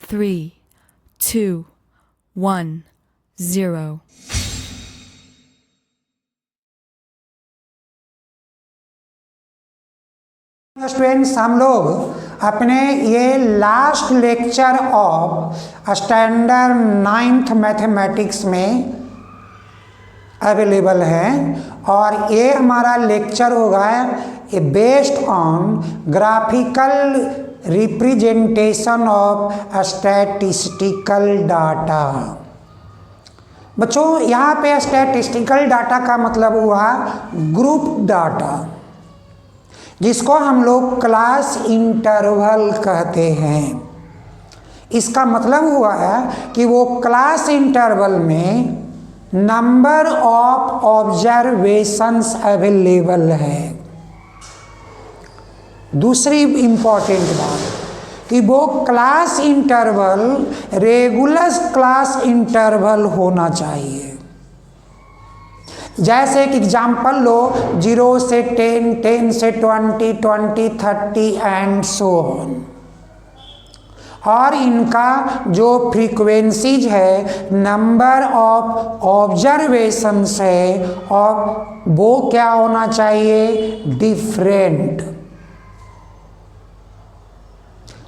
Three, two, 1, 0. Students, हम लोग अपने ये last lecture of standard 9th mathematics में अवेलेबल है और ये हमारा लेक्चर होगा ये based on graphical representation of statistical data. बच्चों, यहाँ पे स्टैटिस्टिकल डाटा का मतलब हुआ ग्रुप डाटा, जिसको हम लोग क्लास इंटरवल कहते हैं। इसका मतलब हुआ है कि वो क्लास इंटरवल में नंबर ऑफ ऑब्जर्वेशंस अवेलेबल है। दूसरी इंपॉर्टेंट बात कि वो class interval regular class interval होना चाहिए। जैसे कि एग्जाम्पल लो, 0 से 10, 10 से 20, 20, 30 एंड सो ऑन। और इनका जो फ्रीक्वेंसीज है, नंबर ऑफ ऑब्जर्वेशंस है, और वो क्या होना चाहिए? डिफरेंट।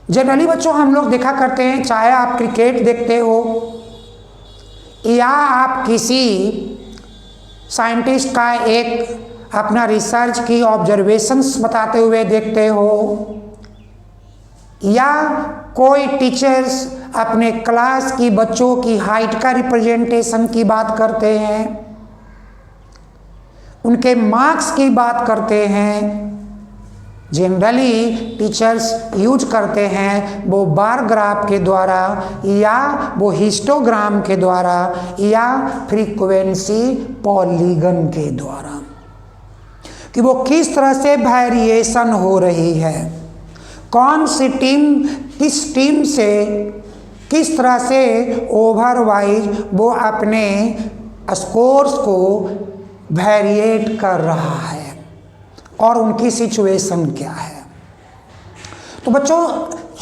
जनरली बच्चों हम लोग देखा करते हैं, चाहे आप क्रिकेट देखते हो या आप किसी साइंटिस्ट का एक अपना रिसर्च की ऑब्जर्वेशंस बताते हुए देखते हो, या कोई टीचर्स अपने क्लास की बच्चों की हाइट का रिप्रेजेंटेशन की बात करते हैं, उनके मार्क्स की बात करते हैं। जनरली टीचर्स यूज करते हैं वो बार ग्राफ के द्वारा, या वो हिस्टोग्राम के द्वारा, या फ्रीक्वेंसी पॉलीगन के द्वारा, कि वो किस तरह से वेरिएशन हो रही है, कौन सी टीम किस टीम से किस तरह से ओवरवाइज वो अपने स्कोर्स को वेरिएट कर रहा है और उनकी सिचुएशन क्या है। तो बच्चों,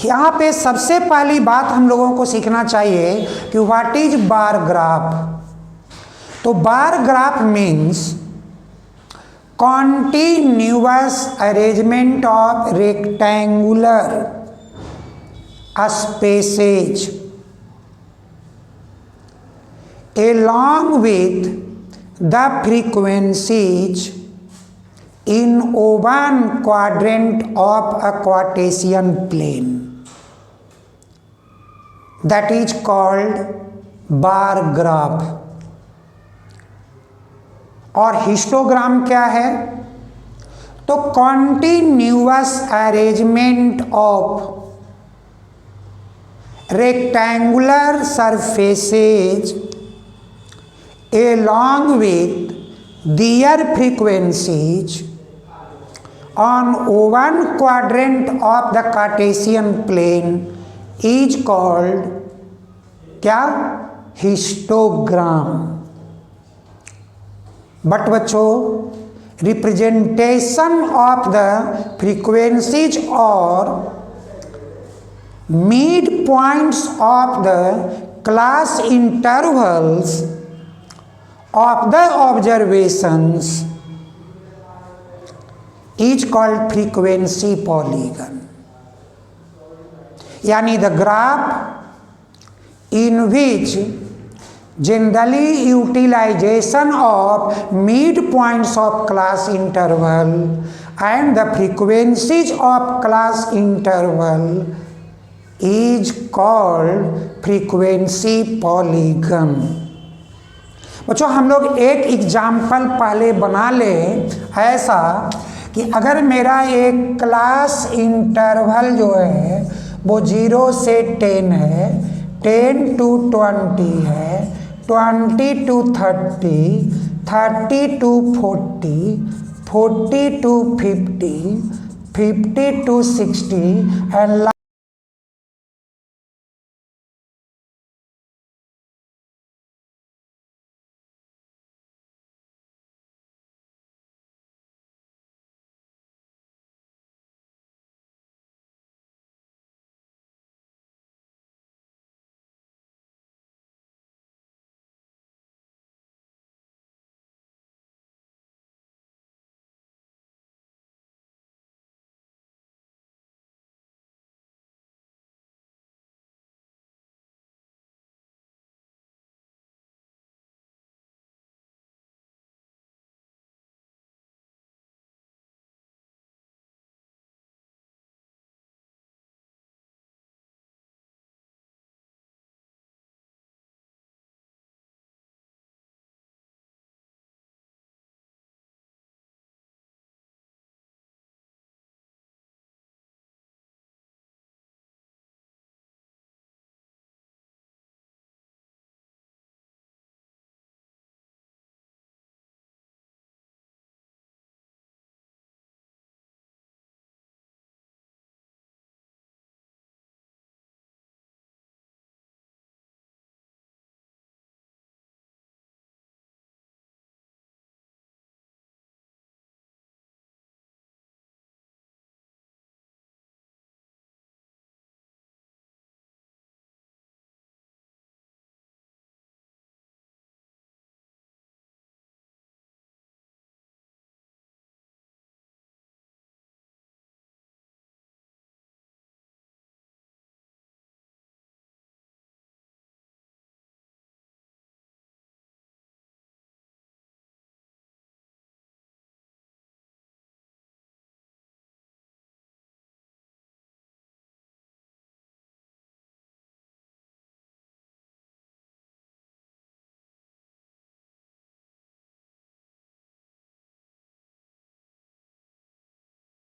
यहाँ पे सबसे पहली बात हम लोगों को सीखना चाहिए कि व्हाट इज बार ग्राफ। तो bar graph means continuous arrangement of rectangular spaces along with the frequencies in one quadrant of a Cartesian plane, that is called bar graph। और हिस्टोग्राम क्या है? तो continuous arrangement of rectangular surfaces along with their frequencies on one quadrant of the Cartesian plane is called क्या? Histogram. But बच्चों, representation of the frequencies और mid points of the class intervals of the observations is called frequency polygon। यानी the graph in which generally utilization of mid points of class interval and the frequencies of class interval is called frequency polygon। बच्चों, हम लोग एक example पहले बना लें ऐसा कि अगर मेरा एक क्लास इंटरवल जो है वो 0 से 10 है, 10 to 20 है, 20 to 30, 30 to 40, 40 to 50, 50 to 60 and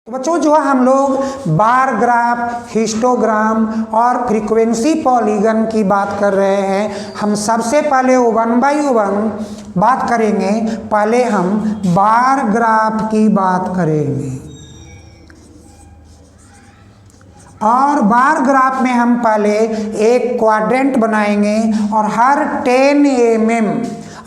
तो बच्चों जो हम लोग बार ग्राफ, हिस्टोग्राम और फ्रीक्वेंसी पॉलीगन की बात कर रहे हैं, हम सबसे पहले वन बाय वन बात करेंगे। पहले हम बार ग्राफ की बात करेंगे और बार ग्राफ में हम पहले एक क्वाड्रेंट बनाएंगे और हर 10 mm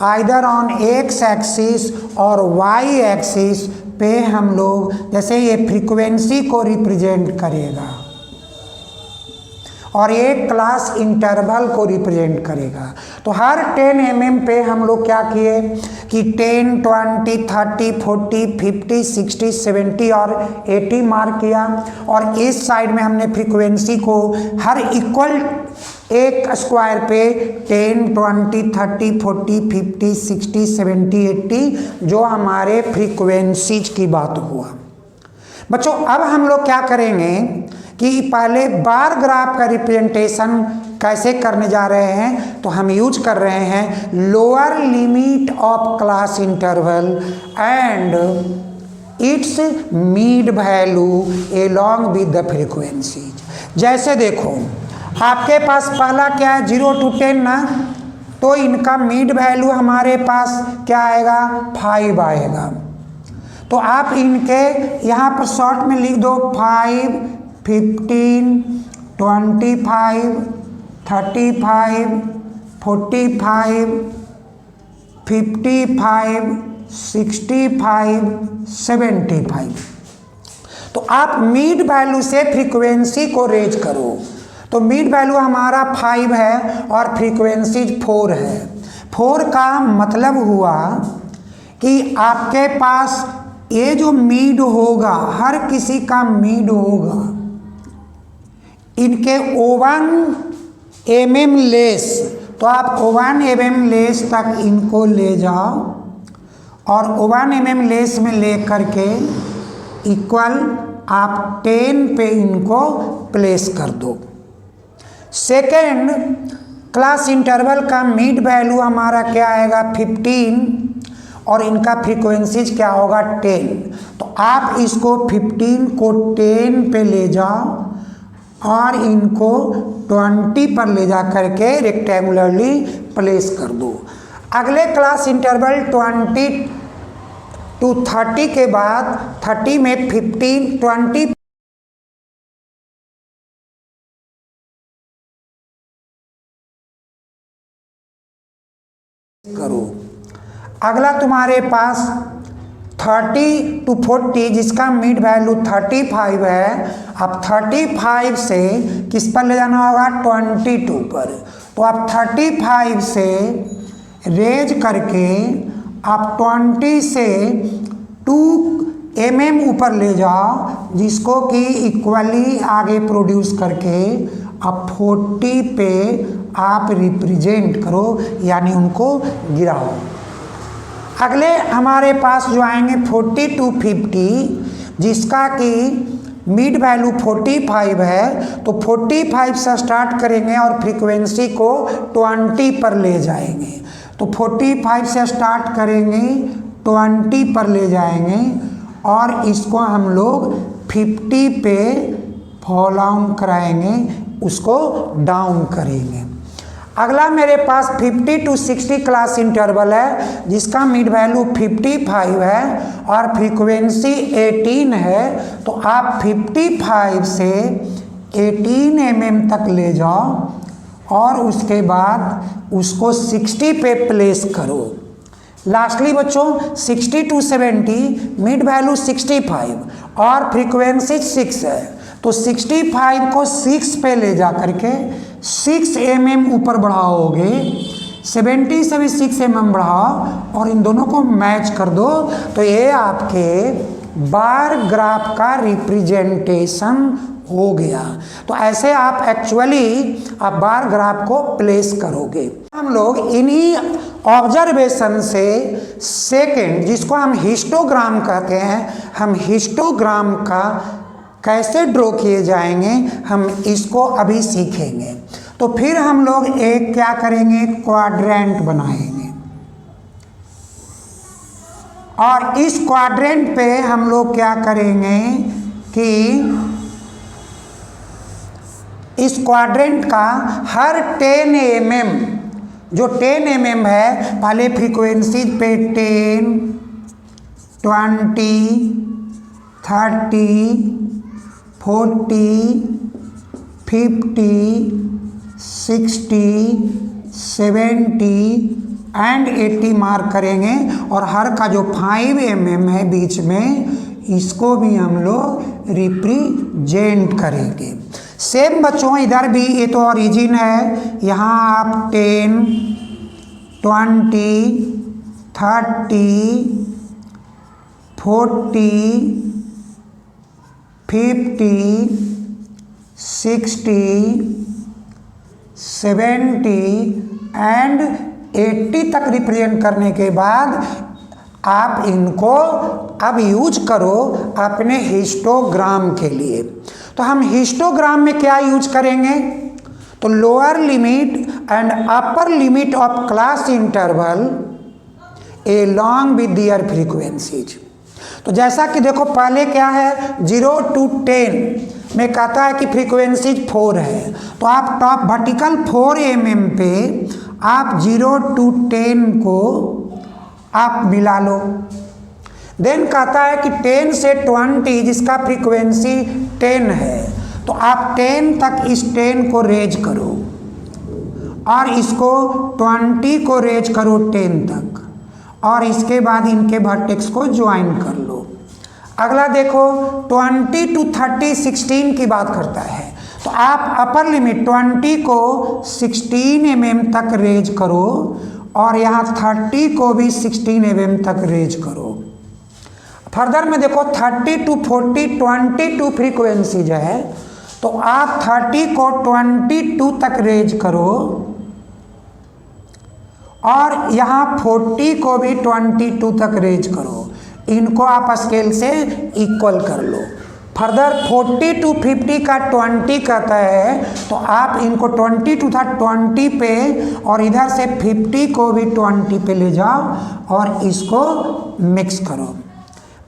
either on x axis और वाई एक्सिस पे हम लोग, जैसे ये फ्रीक्वेंसी को रिप्रेजेंट करेगा और एक क्लास इंटरवल को रिप्रेजेंट करेगा। तो हर 10 mm पे हम लोग क्या किए कि 10, 20, 30, 40, 50, 60, 70 और 80 मार्क किया। और इस साइड में हमने फ्रीक्वेंसी को हर इक्वल एक स्क्वायर पे 10, 20, 30, 40, 50, 60, 70, 80 जो हमारे फ्रीक्वेंसीज की बात हुआ। बच्चों अब हम लोग क्या करेंगे कि पहले बार ग्राफ का रिप्रेजेंटेशन कैसे करने जा रहे हैं, तो हम यूज कर रहे हैं lower limit of class interval and its mid value along with the frequencies. जैसे देखो आपके पास पहला क्या है 0 to 10 ना, तो इनका मीड वैल्यू हमारे पास क्या आएगा 5 आएगा। तो आप इनके यहाँ पर शॉर्ट में लिख दो 5, 15, 25, 35, 45, 55, 65, 75। तो आप मीड वैल्यू से फ्रीक्वेंसी को रेज करो। तो मीड वैल्यू हमारा 5 है और फ्रीक्वेंसी 4 है। 4 का मतलब हुआ कि आपके पास ये जो मीड होगा, हर किसी का मीड होगा, इनके 1 mm लेस, तो आप 1 mm लेस तक इनको ले जाओ और 1 mm लेस में ले करके इक्वल आप 10 पे इनको प्लेस कर दो। सेकेंड क्लास इंटरवल का मीड वैल्यू हमारा क्या आएगा 15 और इनका फ्रीक्वेंसीज क्या होगा 10। तो आप इसको 15 को 10 पे ले जाओ और इनको 20 पर ले जा करके रेक्टेंगुलरली प्लेस कर दो। अगले क्लास इंटरवल 20 to 30 के बाद 30 में 15, 20 करो। अगला तुम्हारे पास 30 to 40 जिसका मिड वैल्यू 35 है। अब 35 से किस पर ले जाना होगा 22 पर। तो आप 35 से रेज करके आप 20 से 2 mm ऊपर ले जाओ, जिसको कि इक्वली आगे प्रोड्यूस करके अब 40 पे आप रिप्रेजेंट करो, यानी उनको गिराओ। अगले हमारे पास जो आएंगे 40 to 50 जिसका कि मिड वैल्यू 45 है। तो 45 से स्टार्ट करेंगे और फ्रीक्वेंसी को 20 पर ले जाएंगे। तो 45 से स्टार्ट करेंगे 20 पर ले जाएंगे और इसको हम लोग 50 पे फॉल डाउन कराएंगे, उसको डाउन करेंगे। अगला मेरे पास 50 to 60 क्लास इंटरवल है जिसका मिड वैल्यू 55 है और फ्रीक्वेंसी 18 है। तो आप 55 से 18 mm तक ले जाओ और उसके बाद उसको 60 पे प्लेस करो। लास्टली बच्चों 60 to 70 मिड वैल्यू 65 और फ्रीक्वेंसी 6 है। तो 65 को 6 पे ले जा करके 6 mm ऊपर बढ़ाओगे, 70 से भी 6 mm बढ़ाओ और इन दोनों को मैच कर दो। तो ये आपके बार ग्राफ का रिप्रेजेंटेशन हो गया। तो ऐसे आप एक्चुअली आप बार ग्राफ को प्लेस करोगे। हम लोग इन्हीं ऑब्जर्वेशन से सेकेंड, जिसको हम हिस्टोग्राम कहते हैं, हम हिस्टोग्राम का कैसे ड्रॉ किए जाएंगे हम इसको अभी सीखेंगे। तो फिर हम लोग एक क्या करेंगे क्वाड्रेंट बनाएंगे और इस क्वाड्रेंट पे हम लोग क्या करेंगे कि इस क्वाड्रेंट का हर 10 mm, जो 10 mm है, पहले फ्रीक्वेंसी पे 10, 20, 30, 40, 50, 60, 70 एंड 80 मार्क करेंगे और हर का जो 5 mm है बीच में, इसको भी हम लोग रिप्रेजेंट करेंगे। सेम बच्चों इधर भी, ये तो ओरिजिन है, यहाँ आप 10, 20, 30, 40, 50, 60, 70 एंड 80 तक रिप्रेजेंट करने के बाद आप इनको अब यूज करो अपने हिस्टोग्राम के लिए। तो हम हिस्टोग्राम में क्या यूज करेंगे? तो lower limit and upper limit of class interval along with their frequencies. तो जैसा कि देखो पहले क्या है, 0 to 10 में कहता है कि फ्रीक्वेंसीज 4 है, तो आप टॉप वर्टिकल 4 mm पे आप 0 to 10 को आप मिला लो। देन कहता है कि 10 से 20 जिसका फ्रीक्वेंसी 10 है, तो आप 10 तक इस 10 को रेज करो और इसको 20 को रेज करो 10 तक, और इसके बाद इनके वर्टेक्स को ज्वाइन कर लो। अगला देखो 20 to 30 16 की बात करता है, तो आप अपर लिमिट 20 को 16 mm तक रेज करो और यहाँ 30 को भी 16 mm तक रेज करो। फर्दर में देखो 30 to 40 22 फ्रीक्वेंसीज है, तो आप 30 को 22 तक रेज करो और यहाँ 40 को भी 22 तक रेज करो। इनको आप स्केल से इक्वल कर लो। फर्दर 40 to 50 का 20 कहता है, तो आप इनको 22 था 20 पे और इधर से 50 को भी 20 पे ले जाओ और इसको मिक्स करो।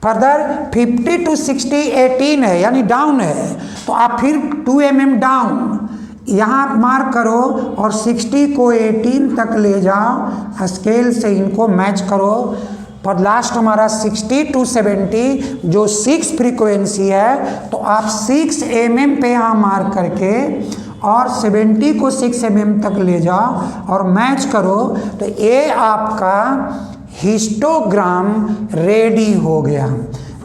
फर्दर 50 to 60 18 है, यानी डाउन है, तो आप फिर 2 mm डाउन यहाँ मार्क करो और 60 को 18 तक ले जाओ, स्केल से इनको मैच करो। पर लास्ट हमारा 60 to 70 जो 6 फ्रीक्वेंसी है, तो आप 6 mm पे यहाँ मार्क करके और 70 को 6 mm तक ले जाओ और मैच करो, तो ये आपका हिस्टोग्राम रेडी हो गया।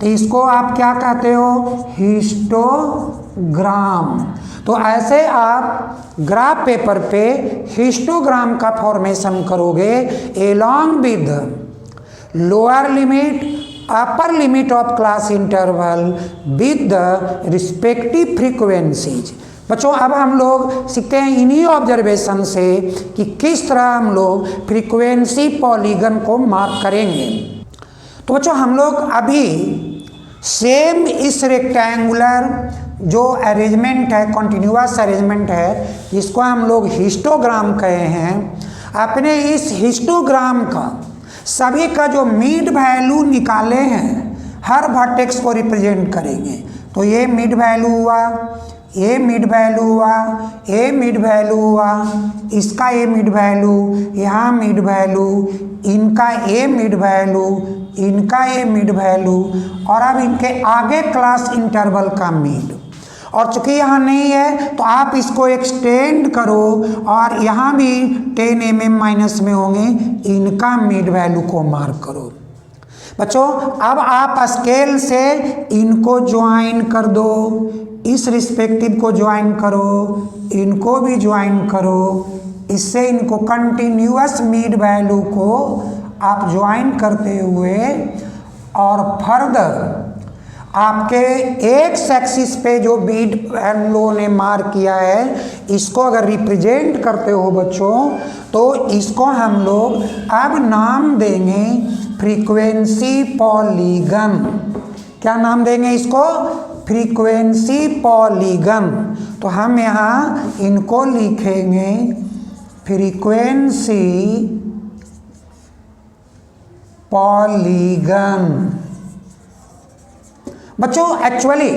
तो इसको आप क्या कहते हो? हिस्टोग्राम। तो ऐसे आप ग्राफ पेपर पे हिस्टोग्राम का फॉर्मेशन करोगे along with lower limit upper limit of class interval with the respective frequencies. बच्चों अब हम लोग सीखते हैं इन्हीं ऑब्जर्वेशन से कि किस तरह हम लोग फ्रीक्वेंसी पॉलीगन को मार्क करेंगे। तो बच्चों हम लोग अभी सेम इस रेक्टेंगुलर जो अरेंजमेंट है, कॉन्टिन्यूअस अरेंजमेंट है, जिसको हम लोग हिस्टोग्राम कहे हैं, अपने इस हिस्टोग्राम का सभी का जो मिड वैल्यू निकाले हैं, हर वर्टेक्स को रिप्रेजेंट करेंगे। तो ये मिड वैल्यू हुआ, ये मिड वैल्यू हुआ, ये मिड वैल्यू हुआ, इसका ये मिड वैल्यू, यहाँ मिड वैल्यू, इनका ये मिड वैल्यू, इनका ये मिड वैल्यू, और अब इनके आगे क्लास इंटरवल का मिड। और चूंकि यहाँ नहीं है तो आप इसको एक्सटेंड करो और यहाँ भी 10 mm माइनस में होंगे, इनका मिड वैल्यू को मार्क करो। बच्चों अब आप स्केल से इनको ज्वाइन कर दो, इस रिस्पेक्टिव को ज्वाइन करो, इनको भी ज्वाइन करो, इससे इनको कंटिन्यूअस मिड वैल्यू को आप ज्वाइन करते हुए और फर्दर आपके एक्स एक्सिस पे जो मिड हम लोगों ने मार्क किया है, इसको अगर रिप्रेजेंट करते हो बच्चों, तो इसको हम लोग अब नाम देंगे फ्रीक्वेंसी पॉलीगन। क्या नाम देंगे इसको? Frequency polygon. तो हम यहाँ इनको लिखेंगे फ्रीक्वेंसी पॉलीगन। बच्चों एक्चुअली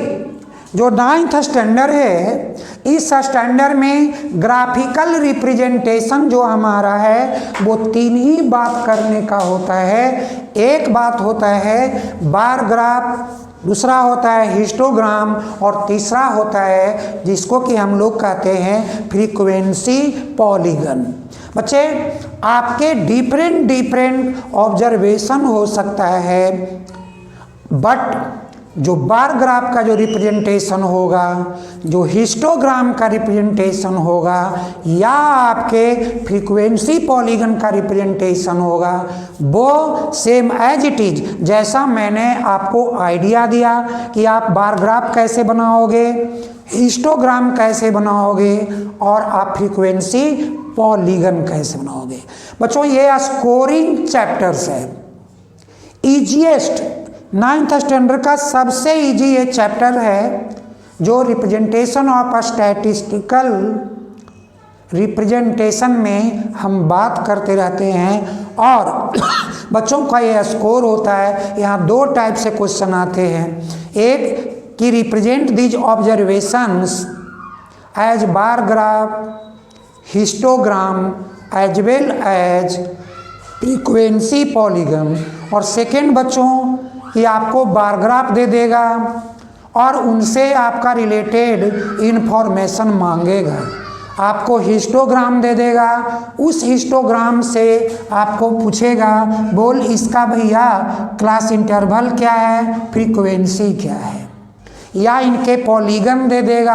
जो 9th स्टैंडर्ड है, इस स्टैंडर्ड में ग्राफिकल रिप्रेजेंटेशन जो हमारा है वो 3 ही बात करने का होता है। एक बात होता है बार ग्राफ, दूसरा होता है हिस्टोग्राम और तीसरा होता है जिसको कि हम लोग कहते हैं फ्रीक्वेंसी पॉलीगन। बच्चे आपके डिफरेंट ऑब्जर्वेशन हो सकता है, बट जो बार ग्राफ का जो रिप्रेजेंटेशन होगा, जो हिस्टोग्राम का रिप्रेजेंटेशन होगा या आपके फ्रीक्वेंसी पॉलीगन का रिप्रेजेंटेशन होगा, वो सेम एज इट इज जैसा मैंने आपको आइडिया दिया कि आप बार ग्राफ कैसे बनाओगे, हिस्टोग्राम कैसे बनाओगे और आप फ्रीक्वेंसी पॉलीगन कैसे बनाओगे। बच्चों ये स्कोरिंग चैप्टर्स है। ईजीएस्ट 9th स्टैंडर्ड का सबसे इजी ये चैप्टर है जो रिप्रेजेंटेशन ऑफ स्टैटिस्टिकल रिप्रेजेंटेशन में हम बात करते रहते हैं। और बच्चों का ये स्कोर होता है, यहाँ 2 टाइप से क्वेश्चन आते हैं। एक कि represent these observations as bar graph, histogram as well as frequency polygon. और सेकेंड बच्चों कि आपको बार ग्राफ दे देगा और उनसे आपका रिलेटेड इंफॉर्मेशन मांगेगा। आपको हिस्टोग्राम दे देगा, उस हिस्टोग्राम से आपको पूछेगा बोल इसका भैया क्लास इंटरवल क्या है, फ्रीक्वेंसी क्या है। या इनके पॉलीगन दे देगा,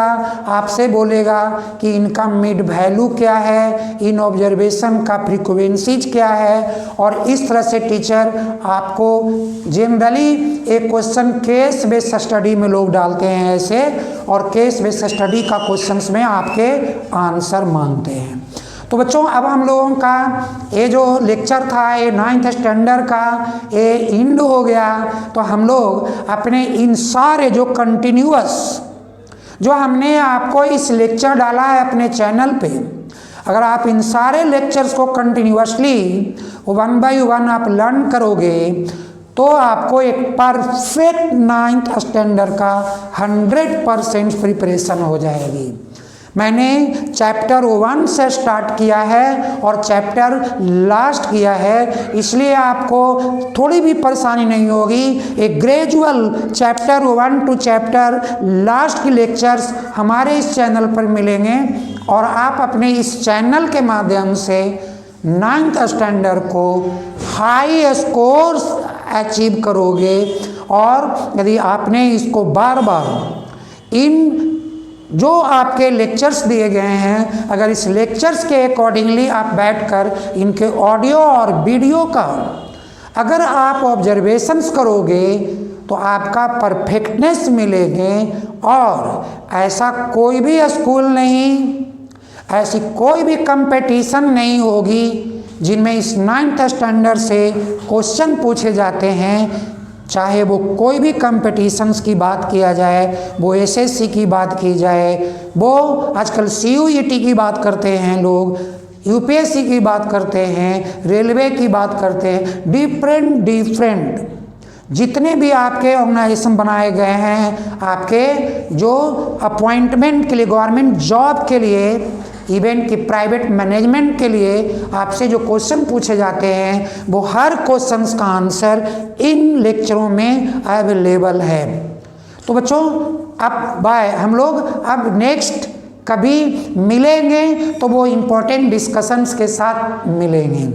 आपसे बोलेगा कि इनका मिड वैल्यू क्या है, इन ऑब्जर्वेशन का फ्रीक्वेंसीज क्या है। और इस तरह से टीचर आपको जनरली एक क्वेश्चन केस बेस्ड स्टडी में लोग डालते हैं ऐसे, और केस बेस्ड स्टडी का क्वेश्चंस में आपके आंसर मांगते हैं। तो बच्चों अब हम लोगों का ये जो लेक्चर था ये 9th स्टैंडर्ड का ये एंड हो गया। तो हम लोग अपने इन सारे जो कंटिन्यूअस जो हमने आपको इस लेक्चर डाला है अपने चैनल पे, अगर आप इन सारे लेक्चर्स को कंटिन्यूअसली 1 by 1 आप लर्न करोगे तो आपको एक परफेक्ट 9th स्टैंडर्ड का 100% प्रिपरेशन हो जाएगी। मैंने चैप्टर 1 से स्टार्ट किया है और चैप्टर लास्ट किया है, इसलिए आपको थोड़ी भी परेशानी नहीं होगी। एक gradual chapter 1 to chapter last की लेक्चर्स हमारे इस चैनल पर मिलेंगे और आप अपने इस चैनल के माध्यम से 9th स्टैंडर्ड को हाई स्कोर्स अचीव करोगे। और यदि आपने इसको बार बार इन जो आपके लेक्चर्स दिए गए हैं, अगर इस लेक्चर्स के अकॉर्डिंगली आप बैठकर इनके ऑडियो और वीडियो का अगर आप ऑब्जर्वेशंस करोगे तो आपका परफेक्टनेस मिलेंगे। और ऐसा कोई भी स्कूल नहीं, ऐसी कोई भी कंपटीशन नहीं होगी जिनमें इस 9th स्टैंडर्ड से क्वेश्चन पूछे जाते हैं। चाहे वो कोई भी कंपटीशंस की बात किया जाए, वो एसएससी की बात की जाए, वो आजकल सीयूईटी की बात करते हैं लोग, यूपीएससी की बात करते हैं, रेलवे की बात करते हैं, डिफरेंट जितने भी आपके ऑर्गेनाइजेशन बनाए गए हैं आपके जो अपॉइंटमेंट के लिए, गवर्नमेंट जॉब के लिए, इवेंट की प्राइवेट मैनेजमेंट के लिए आपसे जो क्वेश्चन पूछे जाते हैं वो हर क्वेश्चंस का आंसर इन लेक्चरों में अवेलेबल है। तो बच्चों अब बाय, हम लोग अब नेक्स्ट कभी मिलेंगे तो वो इम्पोर्टेंट डिस्कशंस के साथ मिलेंगे।